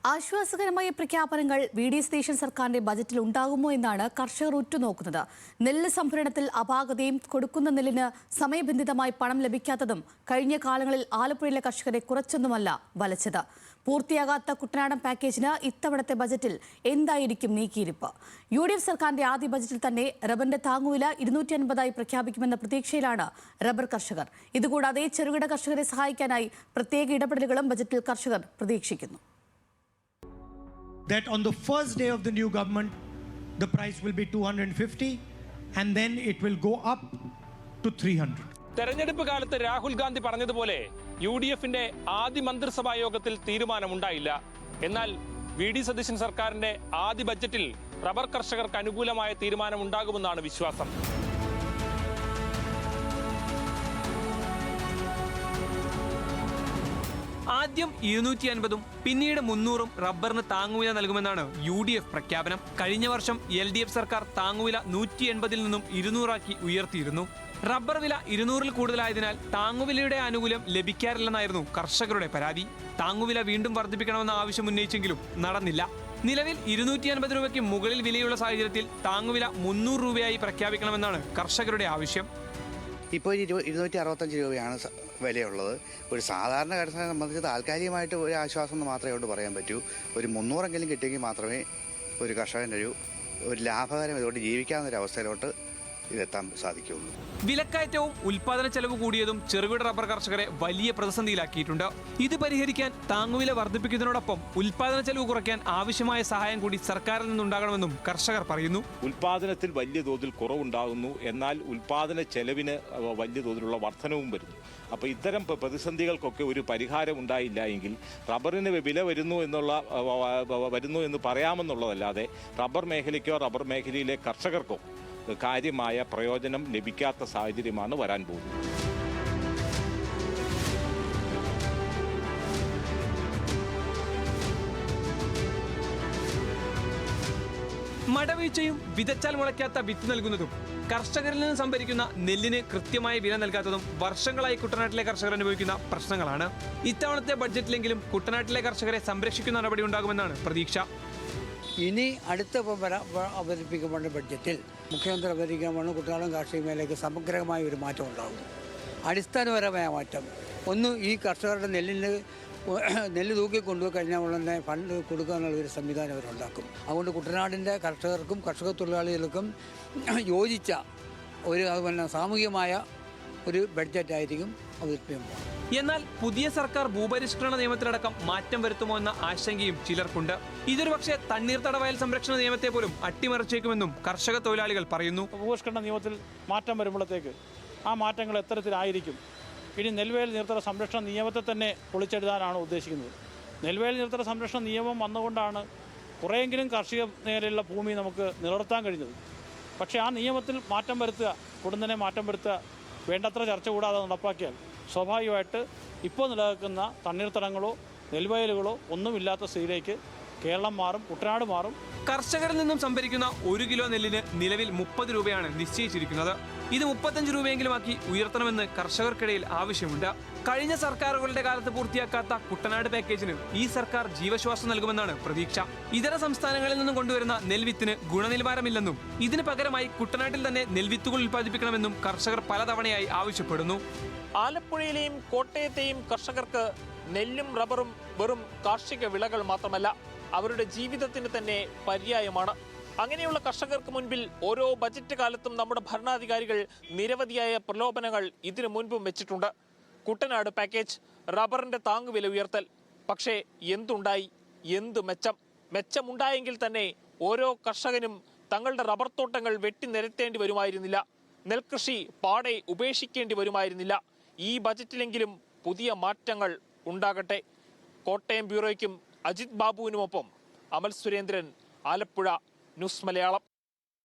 ആശ്വാസകരമായ പ്രഖ്യാപനങ്ങൾ വി.ഡി. സതീശൻ സർക്കാരിന്റെ ബജറ്റിൽ ഉണ്ടാകുമോ എന്നാണ് കർഷകർ ഉറ്റുനോക്കുന്നത്. നെല്ല് സംഭരണത്തിൽ അപാകതയും കൊടുക്കുന്ന നെല്ലിന് സമയബന്ധിതമായി പണം ലഭിക്കാത്തതും കഴിഞ്ഞ കാലങ്ങളിൽ ആലപ്പുഴയിലെ കർഷകരെ കുറച്ചൊന്നുമല്ല വലച്ചത്. പൂർത്തിയാകാത്ത കുട്ടനാടൻ പാക്കേജിന് ഇത്തവണത്തെ ബജറ്റിൽ എന്തായിരിക്കും നീക്കിയിരിപ്പ്? യു.ഡി.എഫ് സർക്കാരിന്റെ ആദ്യ ബജറ്റിൽ തന്നെ റബ്ബറിന്റെ താങ്ങുവില 250 പ്രഖ്യാപിക്കുമെന്ന പ്രതീക്ഷയിലാണ് റബ്ബർ കർഷകർ. ഇതുകൂടാതെ ചെറുകിട കർഷകരെ സഹായിക്കാനായി പ്രത്യേക ഇടപെടലുകളും ബജറ്റിൽ കർഷകർ പ്രതീക്ഷിക്കുന്നു. That on the first day of the new government, the price will be 250 and then it will go up to 300. തെരഞ്ഞെടുപ്പ് കാലത്ത് രാഹുൽ ഗാന്ധി പറഞ്ഞതുപോലെ യു.ഡി.എഫിന്റെ ആദ്യ മന്ത്രിസഭാ യോഗത്തിൽ തീരുമാനമുണ്ടായില്ല. എന്നാൽ വി.ഡി. സതീശൻ സർക്കാരിന്റെ ആദ്യ ബജറ്റിൽ റബ്ബർ കർഷകർക്ക് അനുകൂലമായ തീരുമാനമുണ്ടാകുമെന്നാണ് വിശ്വാസം. ആദ്യം 250ഉം പിന്നീട് 300ഉം റബ്ബറിന് താങ്ങുവില നൽകുമെന്നാണ് യു.ഡി.എഫ് പ്രഖ്യാപനം. കഴിഞ്ഞ വർഷം എൽ.ഡി.എഫ് സർക്കാർ താങ്ങുവില 180ൽ നിന്നും 200ആക്കി ഉയർത്തിയിരുന്നു. റബ്ബർ വില 200ൽ കൂടുതലായതിനാൽ താങ്ങുവിലയുടെ ആനുകൂല്യം ലഭിക്കാറില്ലെന്നായിരുന്നു കർഷകരുടെ പരാതി. താങ്ങുവില വീണ്ടും വർദ്ധിപ്പിക്കണമെന്ന ആവശ്യം ഉന്നയിച്ചെങ്കിലും നടന്നില്ല. നിലവിൽ 250 രൂപയ്ക്ക് മുകളിൽ വിലയുള്ള സാഹചര്യത്തിൽ താങ്ങുവില 300 രൂപയായി പ്രഖ്യാപിക്കണമെന്നാണ് കർഷകരുടെ ആവശ്യം. ഇപ്പോൾ 265 രൂപയാണ് വിലയുള്ളത്. ഒരു സാധാരണ കർഷകനെ സംബന്ധിച്ച് താൽക്കാലികമായിട്ട് ഒരു ആശ്വാസം എന്ന് മാത്രമേ കൊണ്ട് പറയാൻ പറ്റൂ. ഒരു 300എങ്കിലും കിട്ടിയെങ്കിൽ മാത്രമേ ഒരു കർഷകൻ്റെ ഒരു ലാഭകരം ഇതുകൊണ്ട് ജീവിക്കാവുന്നൊരു അവസ്ഥയിലോട്ട് ഇതെത്താൻ സാധിക്കുകയുള്ളൂ. വിലക്കയറ്റവും ഉൽപാദന ചെലവ് കൂടിയതും ചെറുകിട റബ്ബർ കർഷകരെ വലിയ പ്രതിസന്ധിയിലാക്കിയിട്ടുണ്ട്. ഇത് പരിഹരിക്കാൻ താങ്ങുവില വർദ്ധിപ്പിക്കുന്നതിനോടൊപ്പം ഉൽപാദന ചെലവ് കുറയ്ക്കാൻ ആവശ്യമായ സഹായം കൂടി സർക്കാരിൽ നിന്നുണ്ടാകണമെന്നും കർഷകർ പറയുന്നു. ഉൽപാദനത്തിൽ വലിയ തോതിൽ കുറവുണ്ടാകുന്നു, എന്നാൽ ഉൽപാദന ചെലവിന് വലിയ തോതിലുള്ള വർധനവും വരുന്നു. അപ്പോൾ ഇത്തരം പ്രതിസന്ധികൾക്കൊക്കെ ഒരു പരിഹാരം ഉണ്ടായില്ല എങ്കിൽ റബ്ബറിന് വില വരുന്നു എന്ന് പറയാമെന്നുള്ളതല്ലാതെ റബ്ബർ മേഖലയ്ക്കോ റബ്ബർ മേഖലയിലെ കർഷകർക്കോ കാര്യമായ പ്രയോജനം ലഭിക്കാത്ത സാഹചര്യമാണ് വരാൻ പോകുന്നത്. മടവീഴ്ചയും വിതച്ചാൽ മുളയ്ക്കാത്ത വിത്ത് നൽകുന്നതും കർഷകരിൽ നിന്ന് സംഭരിക്കുന്ന നെല്ലിന് കൃത്യമായ വില നൽകാത്തതും വർഷങ്ങളായി കുട്ടനാട്ടിലെ കർഷകർ അനുഭവിക്കുന്ന പ്രശ്നങ്ങളാണ്. ഇത്തവണത്തെ ബഡ്ജറ്റിലെങ്കിലും കുട്ടനാട്ടിലെ കർഷകരെ സംരക്ഷിക്കുന്ന നടപടി ഉണ്ടാകുമെന്നാണ് പ്രതീക്ഷ. ഇനി അടുത്ത അവതരിപ്പിക്കപ്പെടുന്ന ബഡ്ജറ്റിൽ മുഖ്യമന്ത്രി അവതരിപ്പിക്കാൻ കുട്ടനാടൻ കാർഷിക മേഖലയ്ക്ക് സമഗ്രമായ ഒരു മാറ്റം ഉണ്ടാകും. അടിസ്ഥാനപരമായ മാറ്റം. ഒന്ന്, ഈ കർഷകരുടെ നെല്ല് തൂക്കി കൊണ്ടുപോയി കഴിഞ്ഞാൽ ഉടനെ ഫണ്ട് കൊടുക്കാനുള്ള ഒരു സംവിധാനം അവരുണ്ടാക്കും. അതുകൊണ്ട് കുട്ടനാടിൻ്റെ കർഷകർക്കും കർഷക തൊഴിലാളികൾക്കും യോജിച്ച അതുപോലെ സാമൂഹികമായ ഒരു ബഡ്ജറ്റായിരിക്കും അവതരിപ്പിക്കുമ്പോൾ. എന്നാൽ പുതിയ സർക്കാർ ഭൂപരിഷ്കരണ നിയമത്തിലടക്കം മാറ്റം വരുത്തുമോ എന്ന ആശങ്കയും ചിലർക്കുണ്ട്. ഇതൊരു പക്ഷേ തണ്ണീർത്തട സംരക്ഷണ നിയമത്തെ പോലും അട്ടിമറിച്ചേക്കുമെന്നും കർഷക തൊഴിലാളികൾ പറയുന്നു. ഭൂപരിഷ്കരണ നിയമത്തിൽ മാറ്റം വരുമ്പോഴത്തേക്ക് ആ മാറ്റങ്ങൾ എത്തരത്തിലായിരിക്കും? ഇനി നെൽവയൽ നീർത്തട സംരക്ഷണ നിയമത്തെ തന്നെ പൊളിച്ചെഴുതാനാണ് ഉദ്ദേശിക്കുന്നത്. നെൽവയൽ നീർത്തട സംരക്ഷണ നിയമം വന്നുകൊണ്ടാണ് കുറേയെങ്കിലും കാർഷിക മേഖലയിലുള്ള ഭൂമി നമുക്ക് നിലനിർത്താൻ കഴിഞ്ഞത്. പക്ഷേ ആ നിയമത്തിൽ മാറ്റം വരുത്തുക, ഉടനെ മാറ്റം വരുത്തുക, വേണ്ടത്ര ചർച്ച കൂടാതെ നടപ്പാക്കിയാൽ സ്വാഭാവികമായിട്ട് ഇപ്പോൾ നിലനിൽക്കുന്ന തണ്ണീർത്തടങ്ങളോ നെൽവയലുകളോ ഒന്നുമില്ലാത്ത സ്ഥിതിയിലേക്ക് കേരളം മാറും, കുട്ടനാട് മാറും. കർഷകരിൽ നിന്നും സംഭരിക്കുന്ന 1 കിലോ നെല്ലിന് നിലവിൽ 30 രൂപയാണ് നിശ്ചയിച്ചിരിക്കുന്നത്. ഇത് 35 രൂപയെങ്കിലുമാക്കി ഉയർത്തണമെന്ന് കർഷകർക്കിടയിൽ ആവശ്യമുണ്ട്. കഴിഞ്ഞ സർക്കാരുകളുടെ കാലത്ത് പൂർത്തിയാക്കാത്ത കുട്ടനാട് പാക്കേജിന് ഈ സർക്കാർ ജീവശ്വാസം നൽകുമെന്നാണ് പ്രതീക്ഷ. ഇതര സംസ്ഥാനങ്ങളിൽ നിന്നും കൊണ്ടുവരുന്ന നെൽവിത്തിന് ഗുണനിലവാരമില്ലെന്നും ഇതിന് പകരമായി കുട്ടനാട്ടിൽ തന്നെ നെൽവിത്തുകൾ ഉൽപ്പാദിപ്പിക്കണമെന്നും കർഷകർ പലതവണയായി ആവശ്യപ്പെടുന്നു. ആലപ്പുഴയിലെയും കോട്ടയത്തെയും കർഷകർക്ക് നെല്ലും റബ്ബറും വെറും കാർഷിക വിളകൾ മാത്രമല്ല, അവരുടെ ജീവിതത്തിന് തന്നെ പര്യായമാണ്. അങ്ങനെയുള്ള കർഷകർക്ക് മുൻപിൽ ഓരോ ബജറ്റ് കാലത്തും നമ്മുടെ ഭരണാധികാരികൾ നിരവധിയായ പ്രലോഭനങ്ങൾ ഇതിനു മുൻപും വെച്ചിട്ടുണ്ട്. കുട്ടനാട് പാക്കേജ്, റബ്ബറിന്റെ താങ്ങുവില ഉയർത്തൽ. പക്ഷേ എന്തുണ്ടായി? എന്ത് മെച്ചമുണ്ടായെങ്കിൽ തന്നെ ഓരോ കർഷകനും തങ്ങളുടെ റബ്ബർ തോട്ടങ്ങൾ വെട്ടി നിരത്തേണ്ടി വരുമായിരുന്നില്ല. നെൽകൃഷി പാടെ ഉപേക്ഷിക്കേണ്ടി വരുമായിരുന്നില്ല. ഈ ബജറ്റിലെങ്കിലും പുതിയ മാറ്റങ്ങൾ ഉണ്ടാകട്ടെ. കോട്ടയം ബ്യൂറോയ്ക്കും അജിത് ബാബുവിനുമൊപ്പം അമൽ സുരേന്ദ്രൻ, ആലപ്പുഴ, ന്യൂസ് മലയാളം.